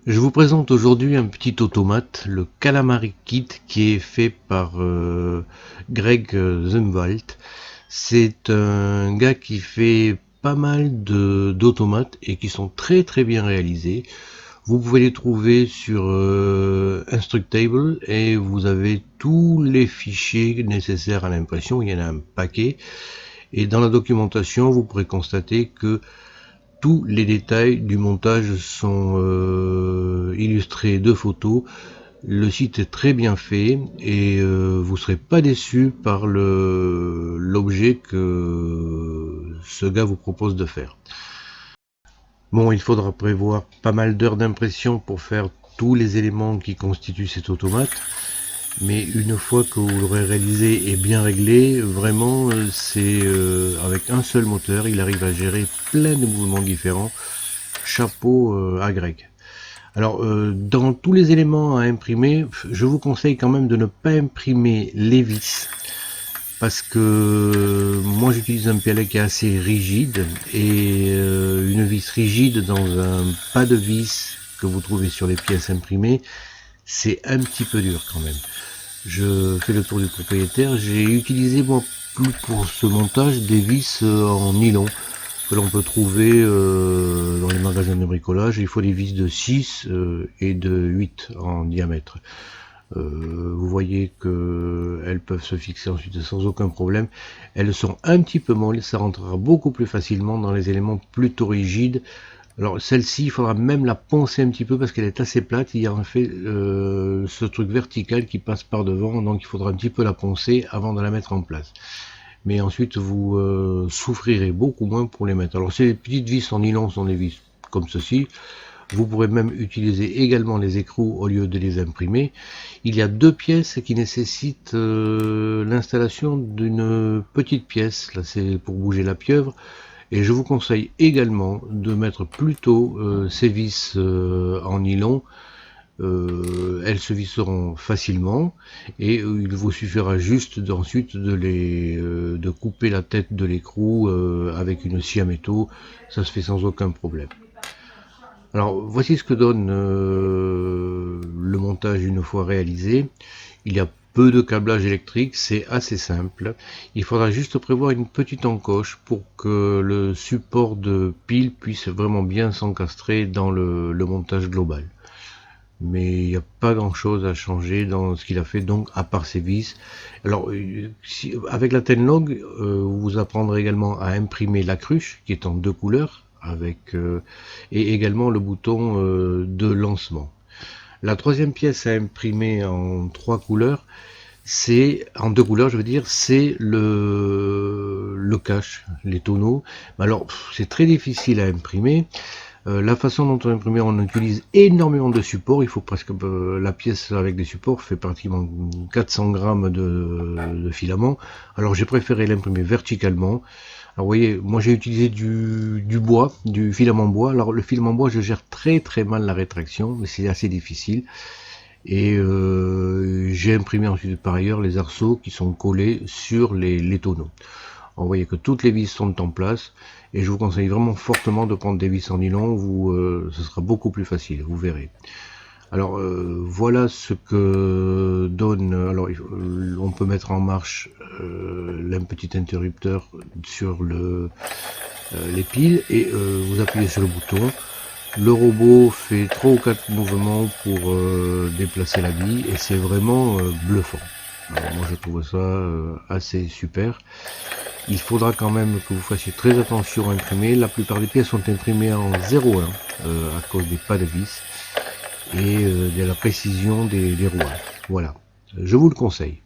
Je vous présente aujourd'hui un petit automate, le Calamari Kit, qui est fait par Greg Zumwalt. C'est un gars qui fait pas mal d'automates et qui sont très très bien réalisés. Vous pouvez les trouver sur Instructable et vous avez tous les fichiers nécessaires à l'impression. Il y en a un paquet. Et dans la documentation, vous pourrez constater que tous les détails du montage sont illustrés de photos. Le site est très bien fait et vous ne serez pas déçu par l'objet que ce gars vous propose de faire. Bon, il faudra prévoir pas mal d'heures d'impression pour faire tous les éléments qui constituent cet automate. Mais une fois que vous l'aurez réalisé et bien réglé, vraiment, c'est avec un seul moteur, il arrive à gérer plein de mouvements différents. Chapeau à Greg. Alors, dans tous les éléments à imprimer, je vous conseille quand même de ne pas imprimer les vis, parce que moi j'utilise un pialet qui est assez rigide, et une vis rigide dans un pas de vis que vous trouvez sur les pièces imprimées, c'est un petit peu dur quand même. Je fais le tour du propriétaire. J'ai utilisé moi plus pour ce montage des vis en nylon que l'on peut trouver dans les magasins de bricolage. Il faut des vis de 6 et de 8 en diamètre. Vous voyez que elles peuvent se fixer ensuite sans aucun problème. Elles sont un petit peu molles, ça rentrera beaucoup plus facilement dans les éléments plutôt rigides. Alors celle-ci, il faudra même la poncer un petit peu parce qu'elle est assez plate. Il y a en fait ce truc vertical qui passe par devant, donc il faudra un petit peu la poncer avant de la mettre en place. Mais ensuite vous souffrirez beaucoup moins pour les mettre. Alors ces petites vis en nylon sont des vis comme ceci. Vous pourrez même utiliser également les écrous au lieu de les imprimer. Il y a deux pièces qui nécessitent l'installation d'une petite pièce. Là c'est pour bouger la pieuvre. Et je vous conseille également de mettre plutôt ces vis en nylon. Elles se visseront facilement et il vous suffira juste ensuite de couper la tête de l'écrou avec une scie à métaux. Ça se fait sans aucun problème. Alors voici ce que donne le montage une fois réalisé. Il y a peu de câblage électrique, c'est assez simple. Il faudra juste prévoir une petite encoche pour que le support de pile puisse vraiment bien s'encastrer dans le montage global. Mais il n'y a pas grand chose à changer dans ce qu'il a fait, donc à part ses vis. Alors avec la Tenlog, vous apprendrez également à imprimer la cruche qui est en deux couleurs et également le bouton de lancement. La troisième pièce à imprimer en trois couleurs, c'est en deux couleurs, je veux dire, c'est le cache, les tonneaux. Alors c'est très difficile à imprimer. La façon dont on imprime, on utilise énormément de supports. Il faut presque la pièce avec des supports fait pratiquement 400 grammes de filament. Alors j'ai préféré l'imprimer verticalement. Alors vous voyez, moi j'ai utilisé du bois, du filament bois. Alors le filament bois, je gère très très mal la rétraction, mais c'est assez difficile. Et j'ai imprimé ensuite par ailleurs les arceaux qui sont collés sur les tonneaux. Alors, vous voyez que toutes les vis sont en place et je vous conseille vraiment fortement de prendre des vis en nylon, ce sera beaucoup plus facile, vous verrez. Alors voilà ce que donne. Alors on peut mettre en marche un petit interrupteur sur les piles et vous appuyez sur le bouton. Le robot fait 3 ou 4 mouvements pour déplacer la bille et c'est vraiment bluffant. Alors moi je trouve ça assez super. Il faudra quand même que vous fassiez très attention à imprimer. La plupart des pièces sont imprimées en 0,1 à cause des pas de vis et de la précision des rouages. Voilà, je vous le conseille.